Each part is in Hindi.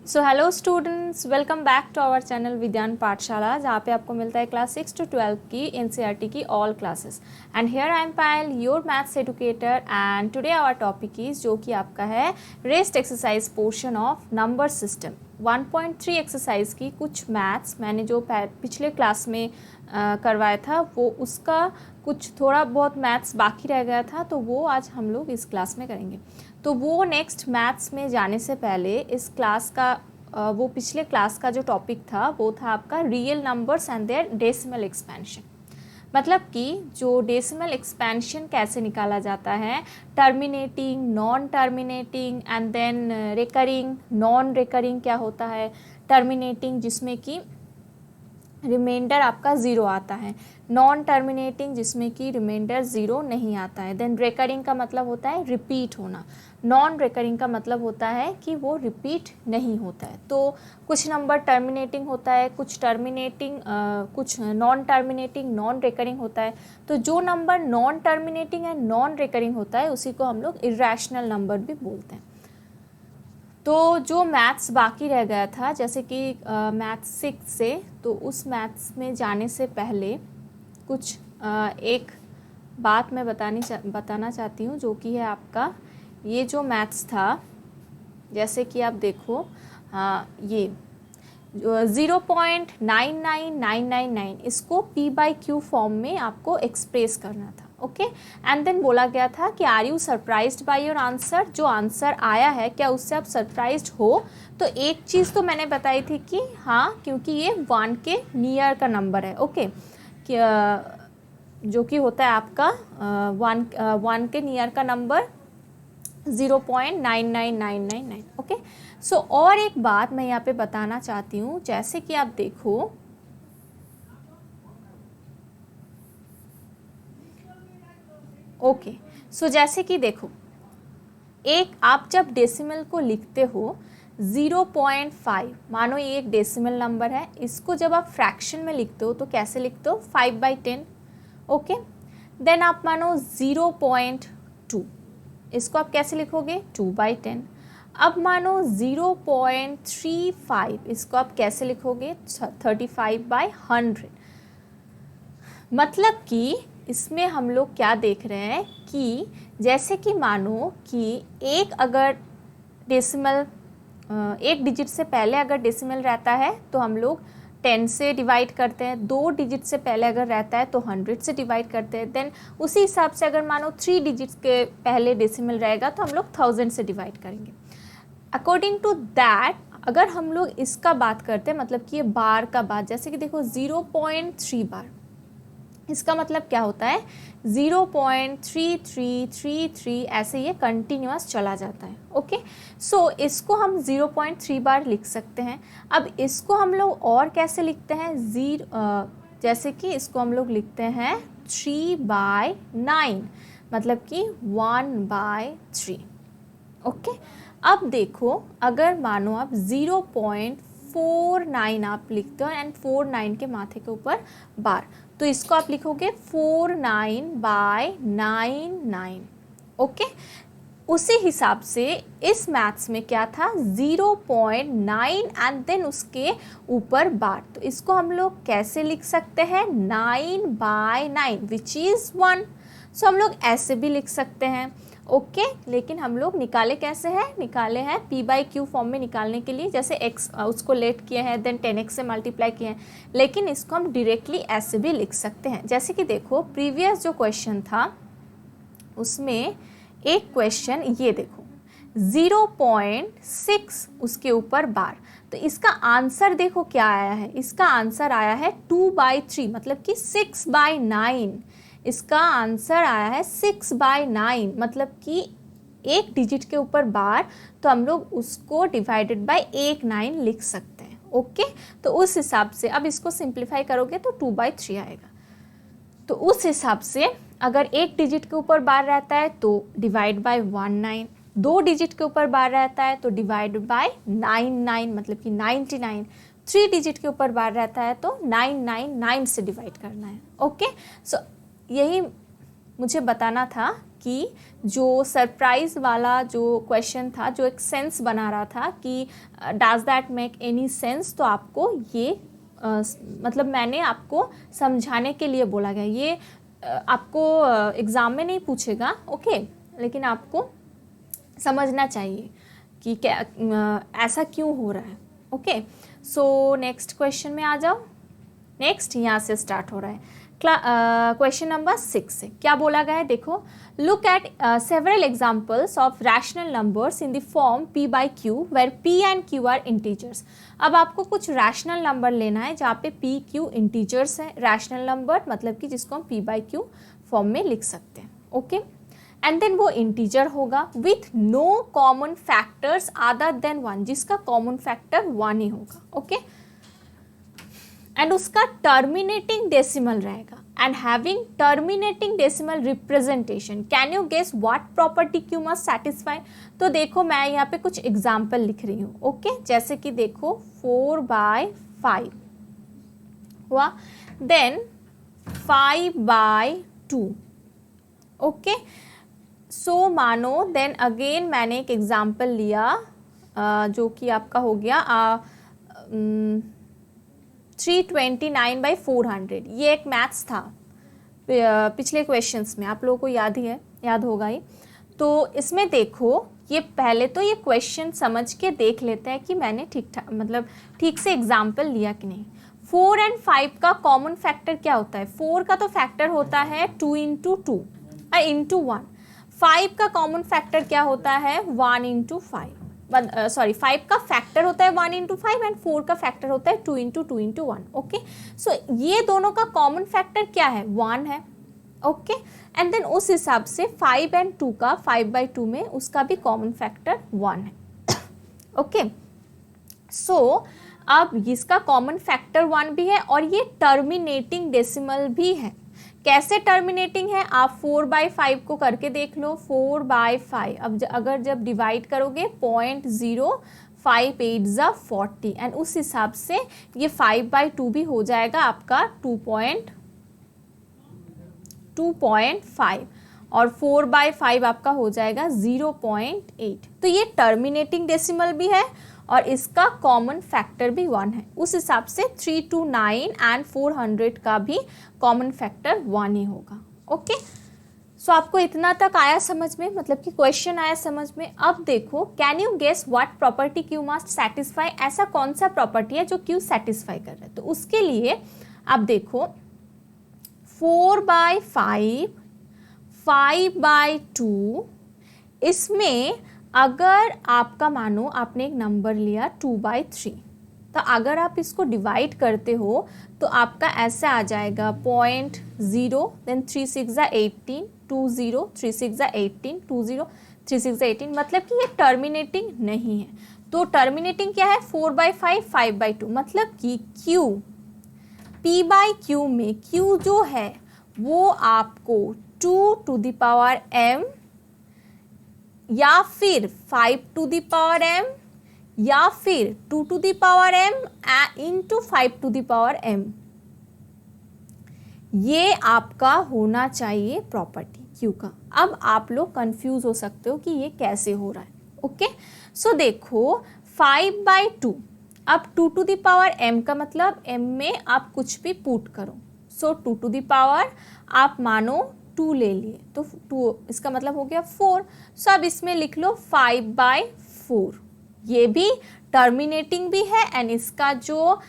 So hello students, welcome back to our channel Vigyan Pathshala, जहाँ पे आपको मिलता है क्लास 6 to 12 की एनसीईआरटी की all classes. And here I am Payal, your maths educator, and today our topic is जो कि आपका है rest exercise portion of number system 1.3 exercise की कुछ मैथ्स मैंने जो पिछले क्लास में करवाया था वो उसका कुछ थोड़ा बहुत मैथ्स बाकी रह गया था, तो वो आज हम लोग इस क्लास में करेंगे। तो वो नेक्स्ट मैथ्स में जाने से पहले इस क्लास का वो पिछले क्लास का जो टॉपिक था वो था आपका real numbers and their decimal expansion. मतलब कि जो डेसिमल एक्सपेंशन कैसे निकाला जाता है, terminating, non terminating and then recurring, non recurring क्या होता है, टर्मिनेटिंग जिसमें कि रिमाइंडर आपका ज़ीरो आता है, नॉन टर्मिनेटिंग जिसमें कि रिमाइंडर ज़ीरो नहीं आता है, देन रिकरिंग का मतलब होता है रिपीट होना, नॉन रिकरिंग का मतलब होता है कि वो रिपीट नहीं होता है। तो कुछ नंबर टर्मिनेटिंग होता है, कुछ टर्मिनेटिंग, कुछ नॉन टर्मिनेटिंग, नॉन रिकरिंग होता है। तो जो number non terminating and non recurring होता है उसी को हम लोग इरेशनल नंबर भी बोलते हैं। तो जो मैथ्स बाकी रह गया था, जैसे कि मैथ्स 6 से, तो उस मैथ्स में जाने से पहले कुछ एक बात मैं बताना चाहती हूँ, जो कि है आपका ये जो मैथ्स था, जैसे कि आप देखो ये 0.99999 इसको p/q फॉर्म में आपको एक्सप्रेस करना था। ओके, एंड देन बोला गया था कि are you surprised by your answer, जो आंसर आया है क्या उससे आप सरप्राइज्ड हो। तो एक चीज़ तो मैंने बताई थी कि हाँ, क्योंकि ये 1 के नियर का नंबर है। ओके, जो कि होता है आपका 1 के नियर का नंबर 0.99999। ओके, सो और एक बात मैं यहाँ पे बताना चाहती हूँ, जैसे कि आप देखो ओके, सो जैसे कि देखो, एक आप जब डेसिमल को लिखते हो 0.5, मानो ये एक डेसिमल नंबर है, इसको जब आप फ्रैक्शन में लिखते हो तो कैसे लिखते हो, 5/10। ओके, देन आप मानो 0.2, इसको आप कैसे लिखोगे, 2/10। अब मानो 0.35, इसको आप कैसे लिखोगे, 35/100। मतलब कि इसमें हम लोग क्या देख रहे हैं कि जैसे कि मानो कि एक अगर डेसिमल एक डिजिट से पहले अगर डेसिमल रहता है तो हम लोग 10 से डिवाइड करते हैं, 2 डिजिट से पहले अगर रहता है तो 100 से डिवाइड करते हैं, देन उसी हिसाब से अगर मानो 3 डिजिट्स के पहले डेसिमल रहेगा तो हम लोग 1000 से डिवाइड करेंगे। अकॉर्डिंग टू दैट अगर हम लोग इसका बात करते हैं, मतलब कि ये बार का बात, जैसे कि देखो 0.3 बार, इसका मतलब क्या होता है 0.3333, ऐसे ये कंटिन्यूअस चला जाता है। ओके, सो इसको हम 0.3 बार लिख सकते हैं। अब इसको हम लोग और कैसे लिखते हैं, जैसे कि इसको हम लोग लिखते हैं 3/9, मतलब कि 1/3। ओके, अब देखो अगर मानो आप 0.49 आप लिखते हो एंड 49 के माथे के ऊपर बार, तो इसको आप लिखोगे 49/99। ओके, उसी हिसाब से इस मैथ्स में क्या था, 0.9 एंड देन उसके ऊपर बार, तो इसको हम लोग कैसे लिख सकते हैं, 9/9 विच इज़ 1। सो हम लोग ऐसे भी लिख सकते हैं। ओके, लेकिन हम लोग निकाले कैसे हैं, निकाले हैं p/q फॉर्म में निकालने के लिए, जैसे x उसको लेट किए हैं देन 10x से मल्टीप्लाई किए हैं, लेकिन इसको हम डायरेक्टली ऐसे भी लिख सकते हैं। जैसे कि देखो प्रीवियस जो क्वेश्चन था उसमें एक क्वेश्चन ये देखो 0.6 उसके ऊपर बार, तो इसका आंसर देखो क्या आया है, इसका आंसर आया है 2/3, मतलब कि 6/9। इसका आंसर आया है 6/9, मतलब कि एक डिजिट के ऊपर बार, तो हम लोग उसको डिवाइडेड बाय 9 लिख सकते हैं। ओके, तो उस हिसाब से अब इसको सिंप्लीफाई करोगे तो 2/3 आएगा। तो उस हिसाब से अगर एक डिजिट के ऊपर बार रहता है तो डिवाइड बाय 19, 2 डिजिट के ऊपर बार रहता है तो डिवाइड बाय 99, मतलब कि 99, 3 डिजिट के ऊपर बार रहता है तो 999 से डिवाइड करना है। ओके, सो यही मुझे बताना था कि जो सरप्राइज वाला जो क्वेश्चन था, जो एक सेंस बना रहा था कि does that make any sense, तो आपको ये मतलब मैंने आपको समझाने के लिए बोला गया। ये आपको एग्ज़ाम में नहीं पूछेगा, ओके, लेकिन आपको समझना चाहिए कि क्या ऐसा क्यों हो रहा है। ओके, सो नेक्स्ट क्वेश्चन में आ जाओ। नेक्स्ट यहाँ से स्टार्ट हो रहा है। क्वेश्चन नंबर 6 से क्या बोला गया है, देखो, look at several examples of rational numbers in the form p by q where p and q are integers. अब आपको कुछ रैशनल नंबर लेना है जहाँ पे p q इंटीजर्स है। रैशनल नंबर मतलब कि जिसको हम p बाई क्यू फॉर्म में लिख सकते हैं, ओके। एंड देन वो इंटीजर होगा with no common factors other than 1, जिसका कॉमन फैक्टर 1 ही होगा, ओके। एंड उसका टर्मिनेटिंग डेसिमल रहेगा and having terminating decimal representation. Can you guess what property q must satisfy. तो देखो मैं यहाँ पे कुछ एग्जाम्पल लिख रही हूँ, ओके। जैसे कि देखो 4/5 हुआ, देन 5/2, ओके। सो मानो देन अगेन मैंने एक एग्जाम्पल लिया जो कि आपका हो गया 329/400। ये एक मैथ्स था पिछले क्वेश्चंस में, आप लोगों को याद ही है, याद होगा ही। तो इसमें देखो, ये पहले तो ये क्वेश्चन समझ के देख लेते हैं कि मैंने ठीक ठाक मतलब ठीक से एग्जाम्पल लिया कि नहीं। 4 और 5 का कॉमन फैक्टर क्या होता है। 4 का तो फैक्टर होता है 2 × 2 इंटू 1। 5 का कॉमन फैक्टर क्या होता है 1 × 5। 5 का फैक्टर होता है 1 × 5 एंड 4 का फैक्टर होता है 2 × 2 × 1, ओके। सो ये दोनों का कॉमन फैक्टर क्या है 1 है, ओके। एंड देन उस हिसाब से 5 और 2 का 5/2 में उसका भी कॉमन फैक्टर 1 है, ओके। सो अब इसका कॉमन फैक्टर 1 भी है और ये टर्मिनेटिंग डेसिमल भी है। कैसे टर्मिनेटिंग है, आप 4/5 को करके देख लो। 4/5 अब अगर जब डिवाइड करोगे 0.058 ज़ा 40 एंड उस हिसाब से ये 5/2 भी हो जाएगा आपका 2.5 और 4/5 आपका हो जाएगा 0.8। तो ये टर्मिनेटिंग डेसिमल भी है और इसका कॉमन फैक्टर भी 1 है। उस हिसाब से 329 एंड 400 का भी कॉमन फैक्टर 1 ही होगा, ओके। सो आपको इतना तक आया समझ में, मतलब कि क्वेश्चन आया समझ में। अब देखो, can you guess what property q must satisfy. ऐसा कौन सा प्रॉपर्टी है जो क्यू सेटिस्फाई कर रहा है। तो उसके लिए आप देखो 4/5, 5/2, इसमें अगर आपका मानो आपने एक नंबर लिया 2/3, तो अगर आप इसको डिवाइड करते हो तो आपका ऐसा आ जाएगा 0.0, देन 3 6 ज़ा 18, 20, 3 6 ज़ा 18, 20, 3 6 ज़ा 18, मतलब कि ये टर्मिनेटिंग नहीं है। तो टर्मिनेटिंग क्या है 4/5, 5/2, मतलब कि क्यू p/q में q जो है वो आपको 2m या फिर 5m या फिर 2m इंटू 5m, ये आपका होना चाहिए प्रॉपर्टी क्यू का। अब आप लोग कंफ्यूज हो सकते हो कि ये कैसे हो रहा है, ओके। सो देखो 5/2, अब 2m का मतलब m में आप कुछ भी पुट करो। सो 2 आप मानो 2 ले लिए तो 2, इसका मतलब हो गया 4। सो अब इसमें लिख लो 5/4, ये भी टर्मिनेटिंग भी है एंड इसका जो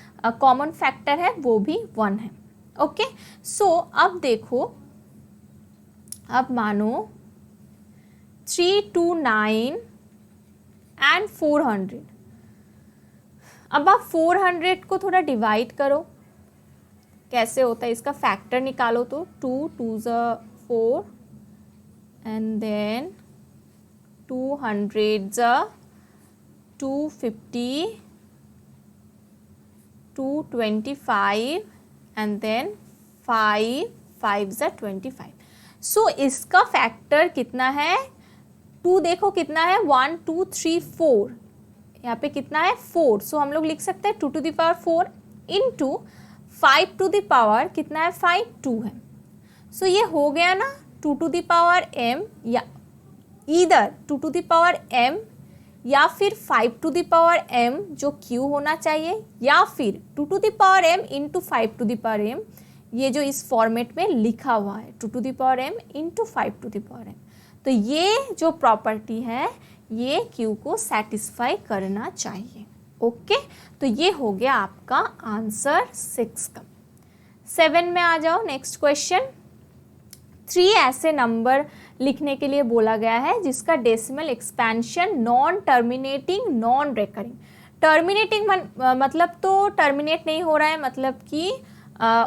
कॉमन फैक्टर है वो भी 1 है, ओके। सो अब देखो, अब मानो 329 एंड 400। अब आप 400 को थोड़ा डिवाइड करो, कैसे होता है इसका फैक्टर निकालो। तो 2 2 ज़ा 4 एंड देन 200 ज़ा 250, 225 एंड देन 5 5 ज़ा 25। सो इसका फैक्टर कितना है 2, देखो कितना है 1 2 3 4, यहाँ पे कितना है 4। सो हम लोग लिख सकते हैं 2 इंटू 5 कितना है 5 2 है। सो ये हो गया ना 2 टू द पावर m या either 2 to the power m या फिर 5 टू द पावर m जो q होना चाहिए, या फिर 2 to the power m into 5 to the power m, ये जो इस फॉर्मेट में लिखा हुआ है 2 to the power m into 5 to the power m, तो ये जो प्रॉपर्टी है ये q को सेटिस्फाई करना चाहिए। ओके, तो ये हो गया आपका आंसर 6 का। 7 में आ जाओ, नेक्स्ट क्वेश्चन। 3 ऐसे नंबर लिखने के लिए बोला गया है जिसका decimal expansion non terminating non recurring. Terminating मतलब तो टर्मिनेट नहीं हो रहा है, मतलब कि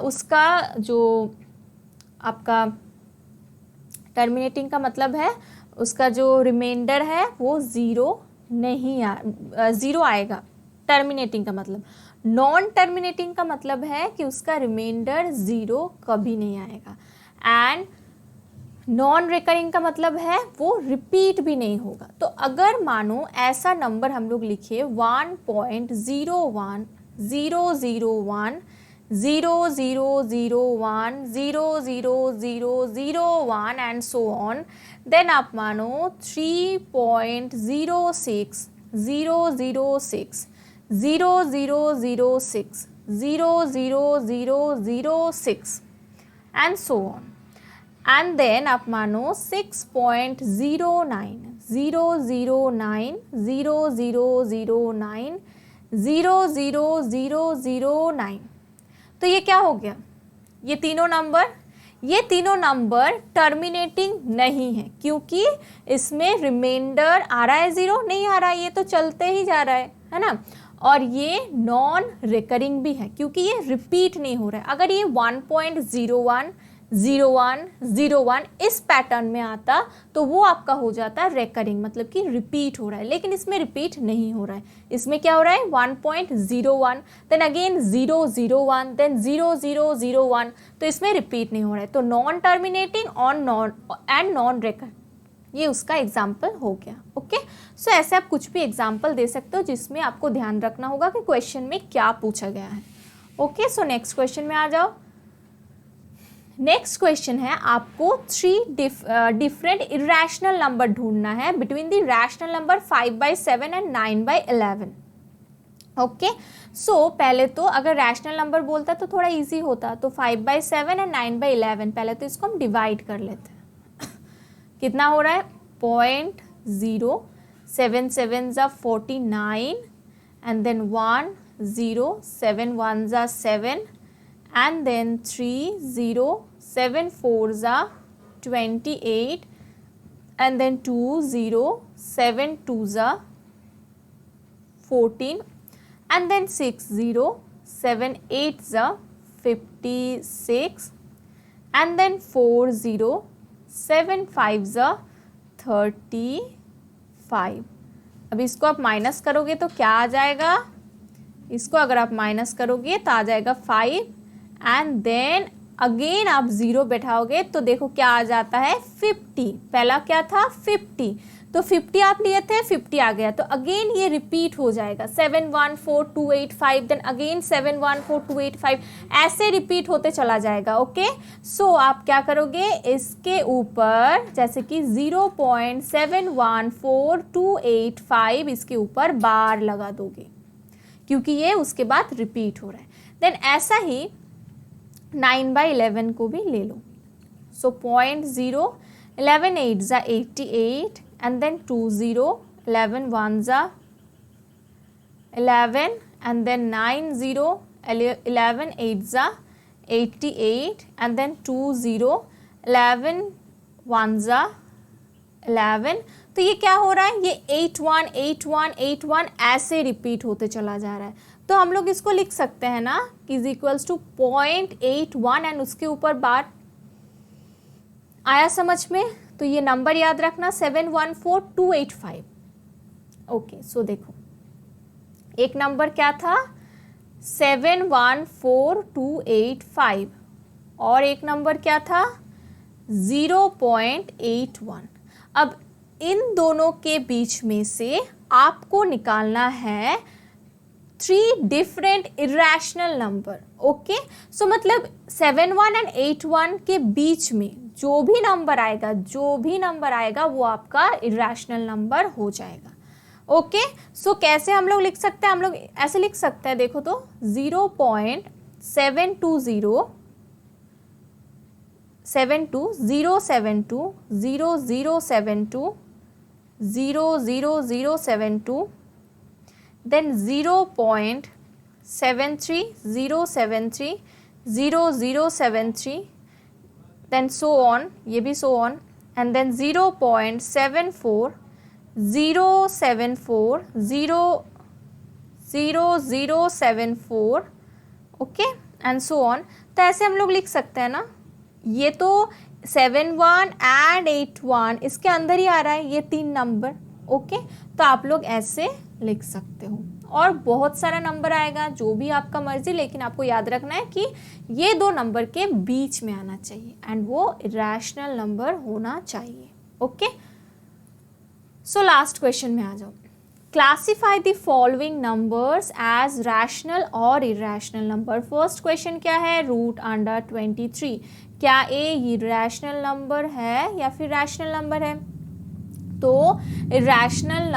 उसका जो आपका टर्मिनेटिंग का मतलब है उसका जो रिमाइंडर है वो ज़ीरो आएगा। टर्मिनेटिंग का मतलब, नॉन टर्मिनेटिंग का मतलब है कि उसका रिमाइंडर 0 कभी नहीं आएगा, एंड नॉन रिकरिंग का मतलब है वो रिपीट भी नहीं होगा। तो अगर मानो ऐसा नंबर हम लोग लिखे 1.01 001 0001 00001 एंड सो ऑन, देन आप मानो 3.06 006 0006 00006 and so on, and then आप मानो 6.09 009 0009 00009। तो ये क्या हो गया, ये तीनों नंबर टर्मिनेटिंग नहीं है, क्योंकि इसमें रिमाइंडर आ रहा है 0, नहीं आ रहा है, ये तो चलते ही जा रहा है ना। और ये नॉन रिकरिंग भी है क्योंकि ये रिपीट नहीं हो रहा है। अगर ये 1.01 01 01 इस पैटर्न में आता तो वो आपका हो जाता है रेकरिंग, मतलब कि रिपीट हो रहा है, लेकिन इसमें रिपीट नहीं हो रहा है। इसमें क्या हो रहा है 1.01 देन अगेन 001 देन 0001, तो इसमें रिपीट नहीं हो रहा है। तो नॉन टर्मिनेटिंग और नॉन रेकर, ये उसका एग्जाम्पल हो गया। ओके, सो ऐसे आप कुछ भी एग्जाम्पल दे सकते हो जिसमें आपको ध्यान रखना होगा कि क्वेश्चन में क्या पूछा गया है। ओके, सो नेक्स्ट क्वेश्चन में आ जाओ। नेक्स्ट क्वेश्चन है, आपको 3 डिफरेंट इरेशनल नंबर ढूंढना है between the rational number 5/7 and 9/11। Okay, so पहले तो अगर रैशनल नंबर बोलता तो थोड़ा इजी होता, तो 5/7 एंड 9/11, पहले तो इसको हम डिवाइड कर लेते हैं। कितना हो रहा है 0.0 7 7 49 and then 1 0 7 1 7 and then 3 0 7 4 28 and then 2 0 7 2 14 and then 6 0 7 8 56 and then 4 0 7 5 35। अब इसको आप माइनस करोगे तो क्या आ जाएगा, इसको अगर आप माइनस करोगे तो आ जाएगा 5 एंड देन अगेन आप 0 बैठाओगे तो देखो क्या आ जाता है 50। पहला क्या था 50, तो 50 आप लिए थे 50 आ गया, तो अगेन ये रिपीट हो जाएगा 7 1 4 2 8 5 देन अगेन 7 1 4 2 8 5, ऐसे रिपीट होते चला जाएगा। ओके, सो आप क्या करोगे, इसके ऊपर जैसे कि 0.714285 इसके ऊपर बार लगा दोगे क्योंकि ये उसके बाद रिपीट हो रहा है। देन ऐसा ही 9/11 को भी ले लो, सो 0.0 11 8 88 and then 2 0 11 1 11 and then 9 0 11 8 88 and then 2 0 11 1 11। तो ये क्या हो रहा है, ये 8 1 8 1 8 1 ऐसे रिपीट होते चला जा रहा है। तो हम लोग इसको लिख सकते हैं ना कि इज इक्वल्स टू 0.81 एंड उसके ऊपर बार। आया समझ में? तो ये नंबर याद रखना 714285। ओके, सो देखो एक नंबर क्या था 714285 और एक नंबर क्या था 0.81। अब इन दोनों के बीच में से आपको निकालना है 3 डिफरेंट इरेशनल नंबर। ओके, सो मतलब 71 एंड 81 के बीच में जो भी नंबर आएगा वो आपका इरेशनल नंबर हो जाएगा। ओके, सो कैसे हम लोग लिख सकते हैं? हम लोग ऐसे लिख सकते हैं, देखो तो 0.720 0.072 0.072 then 0.73 0.073 then so on, ये भी so on, and then 0.74 0.074 okay and so on. तो ऐसे हम लोग लिख सकते हैं ना, ये तो 71 and 81 इसके अंदर ही आ रहा है, ये 3 नंबर। ओके, तो आप लोग ऐसे लिख सकते हो, और बहुत सारा नंबर आएगा, जो भी आपका मर्जी, लेकिन आपको याद रखना है कि ये 2 नंबर के बीच में आना चाहिए एंड वो इरेशनल नंबर होना चाहिए। ओके, सो लास्ट क्वेश्चन में आ जाओ। Classify the following numbers as rational और इरेशनल नंबर। फर्स्ट क्वेश्चन क्या है? रूट अंडर 23, क्या ए इरेशनल नंबर है या फिर रैशनल नंबर है? तो रैशनल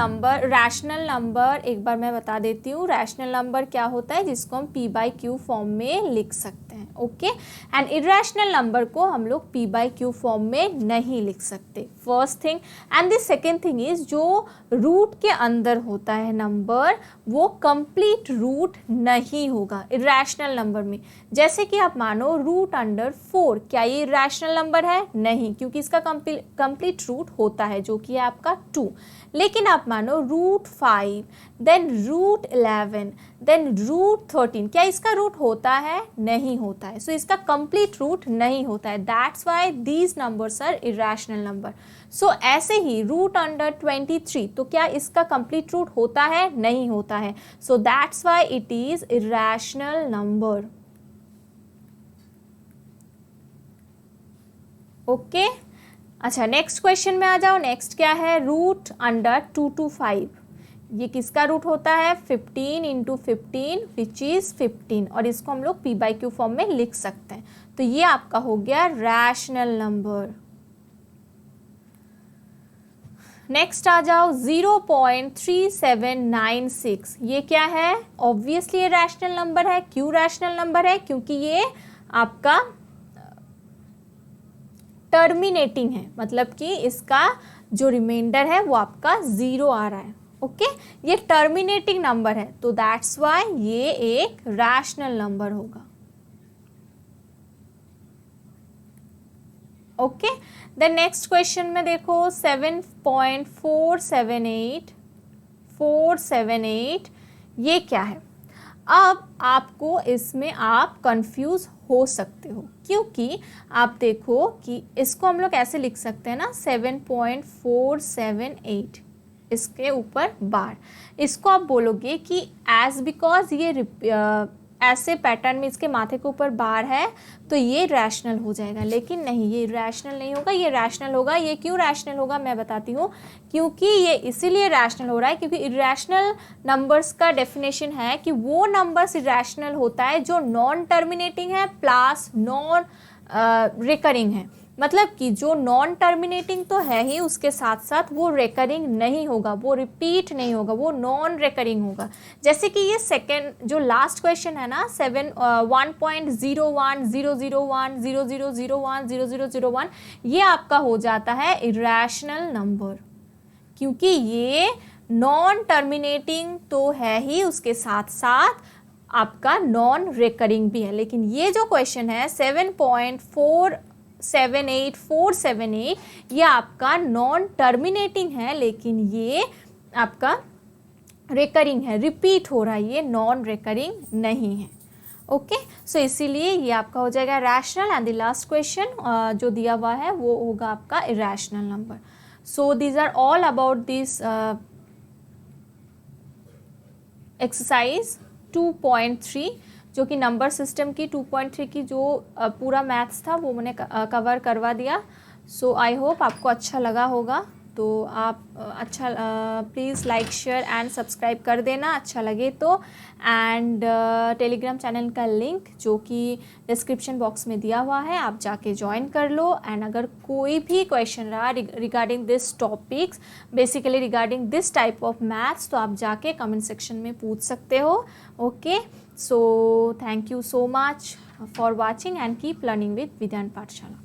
नंबर एक बार मैं बता देती हूँ, रैशनल नंबर क्या होता है, जिसको हम p बाई क्यू फॉर्म में लिख सकते हैं। ओके, एंड इरेशनल नंबर को हम लोग p बाई क्यू फॉर्म में नहीं लिख सकते, first thing. And the second thing is, जो रूट के अंदर होता है नंबर, वो कंप्लीट रूट नहीं होगा इरेशनल नंबर में। जैसे कि आप मानो रूट अंडर 4, क्या ये इरेशनल नंबर है? नहीं, क्योंकि इसका कंप्लीट रूट होता है जो कि है आपका 2। लेकिन आप मानो root 5, then root 11, then root 13, क्या इसका रूट होता है? नहीं होता है। सो इसका कंप्लीट रूट नहीं होता है, that's why these numbers are irrational number. So ऐसे ही रूट अंडर 23, तो क्या इसका कंप्लीट रूट होता है? नहीं होता है। So that's why it is irrational number. Okay, अच्छा नेक्स्ट क्वेश्चन में आ जाओ। नेक्स्ट क्या है? रूट अंडर 2 to 5, ये किसका रूट होता है? 15 इंटू 15 विच इज 15, और इसको हम लोग p बाई क्यू फॉर्म में लिख सकते हैं। तो ये आपका हो गया रैशनल नंबर। नेक्स्ट आ जाओ 0.3796, ये क्या है? ऑब्वियसली ये रैशनल नंबर है। क्यों रैशनल नंबर है? क्योंकि ये आपका टर्मिनेटिंग है, मतलब कि इसका जो रिमाइंडर है वो आपका 0 आ रहा है। ओके, ये टर्मिनेटिंग नंबर है, तो दैट्स वाई ये एक रैशनल नंबर होगा। ओके, देन नेक्स्ट क्वेश्चन में देखो 7.478 ये क्या है? अब आपको इसमें आप कंफ्यूज हो सकते हो, क्योंकि आप देखो कि इसको हम लोग ऐसे लिख सकते हैं ना, 7.478 इसके ऊपर बार, इसको आप बोलोगे कि एज बिकॉज ये ऐसे पैटर्न में इसके माथे के ऊपर बार है तो ये रैशनल हो जाएगा, लेकिन नहीं, ये रैशनल नहीं होगा, ये रैशनल होगा। ये क्यों रैशनल होगा मैं बताती हूँ। क्योंकि ये इसीलिए रैशनल हो रहा है क्योंकि इरेशनल नंबर्स का डेफिनेशन है कि वो नंबर्स इरेशनल होता है जो नॉन टर्मिनेटिंग है प्लस नॉन रिकरिंग है। मतलब कि जो नॉन टर्मिनेटिंग तो है ही, उसके साथ साथ वो रिकरिंग नहीं होगा, वो रिपीट नहीं होगा, वो नॉन रिकरिंग होगा। जैसे कि ये सेकेंड जो लास्ट क्वेश्चन है ना 1.01 ये आपका हो जाता है इरेशनल नंबर, क्योंकि ये नॉन टर्मिनेटिंग तो है ही, उसके साथ साथ आपका नॉन रिकरिंग भी है। लेकिन ये जो क्वेश्चन है 7.478 ये आपका नॉन टर्मिनेटिंग है, लेकिन ये आपका रिकरिंग है, रिपीट हो रहा है, ये नॉन रिकरिंग नहीं है। ओके, सो इसीलिए ये आपका हो जाएगा rational. And the last question जो दिया हुआ है वो होगा आपका irrational number. So these are all about this exercise 2.3 जो कि नंबर सिस्टम की 2.3 की जो पूरा मैथ्स था वो मैंने कवर करवा दिया। सो आई होप आपको अच्छा लगा होगा। तो आप अच्छा please like share and subscribe कर देना अच्छा लगे तो। एंड टेलीग्राम चैनल का लिंक जो कि डिस्क्रिप्शन बॉक्स में दिया हुआ है, आप जाके ज्वाइन कर लो। एंड अगर कोई भी क्वेश्चन रहा regarding this topics, basically regarding this type of maths, तो आप जाके कमेंट सेक्शन में पूछ सकते हो। Okay, so thank you so much for watching and keep learning with Vidyan पाठशाला।